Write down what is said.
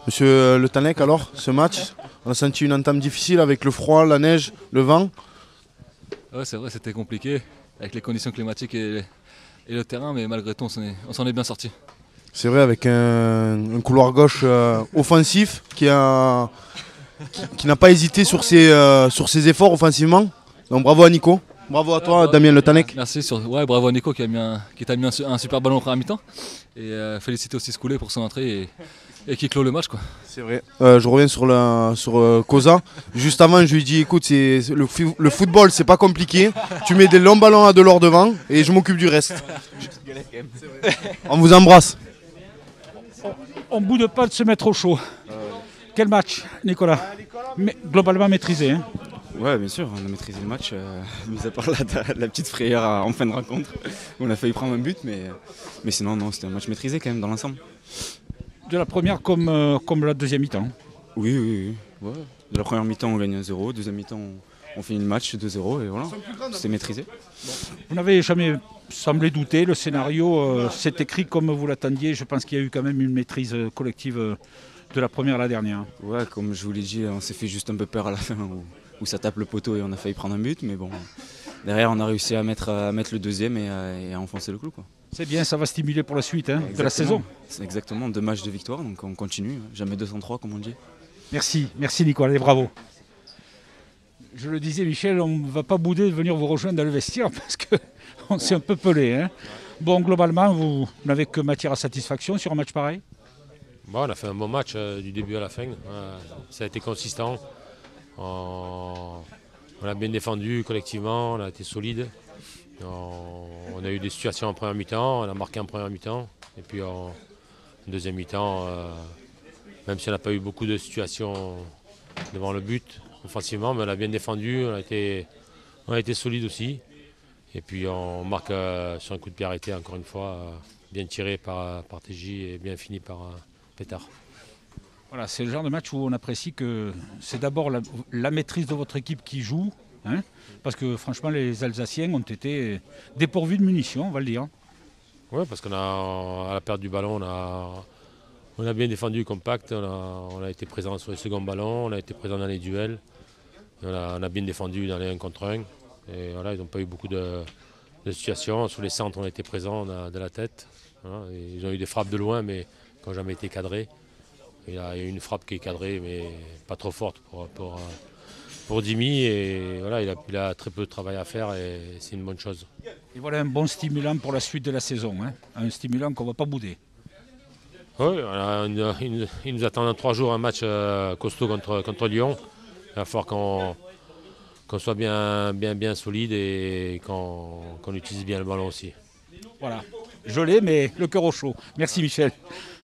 Monsieur Le Tannec, alors, ce match, on a senti une entame difficile avec le froid, la neige, le vent. Ouais, c'est vrai, c'était compliqué avec les conditions climatiques et le terrain, mais malgré tout, on s'en est bien sorti. C'est vrai, avec un couloir gauche offensif qui n'a pas hésité sur ses efforts offensivement. Donc bravo à Nico. Bravo à toi, Damien Le Tannec. Merci, ouais, bravo à Nico qui t'a mis un super ballon en première mi-temps. Et féliciter aussi Skoulet pour son entrée et qui clôt le match, quoi. C'est vrai. Je reviens sur Koza. Juste avant, je lui dis écoute, le football, c'est pas compliqué. Tu mets des longs ballons à Delors devant et je m'occupe du reste. On vous embrasse. On ne boude pas de se mettre au chaud. Quel match, Nicolas? Mais globalement maîtrisé. Hein. Ouais, bien sûr, on a maîtrisé le match, mis à part la petite frayeur en fin de rencontre. On a failli prendre un but, mais sinon, non, c'était un match maîtrisé quand même dans l'ensemble. De la première comme la deuxième mi-temps. Oui. Ouais. De la première mi-temps, on gagne 1-0. Deuxième mi-temps, on finit le match 2-0 et voilà, c'était maîtrisé. Vous n'avez jamais semblé douter, le scénario s'est écrit comme vous l'attendiez. Je pense qu'il y a eu quand même une maîtrise collective de la première à la dernière. Ouais, comme je vous l'ai dit, on s'est fait juste un peu peur à la fin où ça tape le poteau et on a failli prendre un but, mais bon, derrière on a réussi à mettre le deuxième et à enfoncer le clou, quoi. C'est bien, ça va stimuler pour la suite de la saison. C'est exactement 2 matchs de victoire, donc on continue, jamais 203 comme on dit. Merci Nicolas et bravo. Je le disais Michel, on ne va pas bouder de venir vous rejoindre dans le vestiaire parce qu'on s'est un peu pelé. Hein. Bon, globalement, vous n'avez que matière à satisfaction sur un match pareil? Bon, on a fait un bon match du début à la fin. Ça a été consistant. On a bien défendu collectivement, on a été solide. On a eu des situations en première mi-temps, on a marqué en première mi-temps. Et puis en deuxième mi-temps, même si on n'a pas eu beaucoup de situations devant le but, offensivement, mais on a bien défendu, on a été solide aussi. Et puis on marque sur un coup de pied arrêté, encore une fois, bien tiré par TJ et bien fini par Pétard. Voilà, c'est le genre de match où on apprécie que c'est d'abord la maîtrise de votre équipe qui joue, hein, parce que franchement les Alsaciens ont été dépourvus de munitions, on va le dire. Oui, parce à la perte du ballon, on a bien défendu compact, on a été présent sur les seconds ballons, on a été présent dans les duels, on a bien défendu dans les 1 contre 1. Et voilà, ils n'ont pas eu beaucoup de situations. Sur les centres, on a été présent de la tête. Voilà, ils ont eu des frappes de loin, mais qui n'ont jamais été cadrées. Il y a eu une frappe qui est cadrée, mais pas trop forte pour Dimi. Et voilà, il a très peu de travail à faire et c'est une bonne chose. Et voilà un bon stimulant pour la suite de la saison. Hein. Un stimulant qu'on ne va pas bouder. Oui, il nous attend dans 3 jours un match costaud contre Lyon. Il va falloir qu'on soit bien solide et qu'on utilise bien le ballon aussi. Voilà, je l'ai, mais le cœur au chaud. Merci Michel.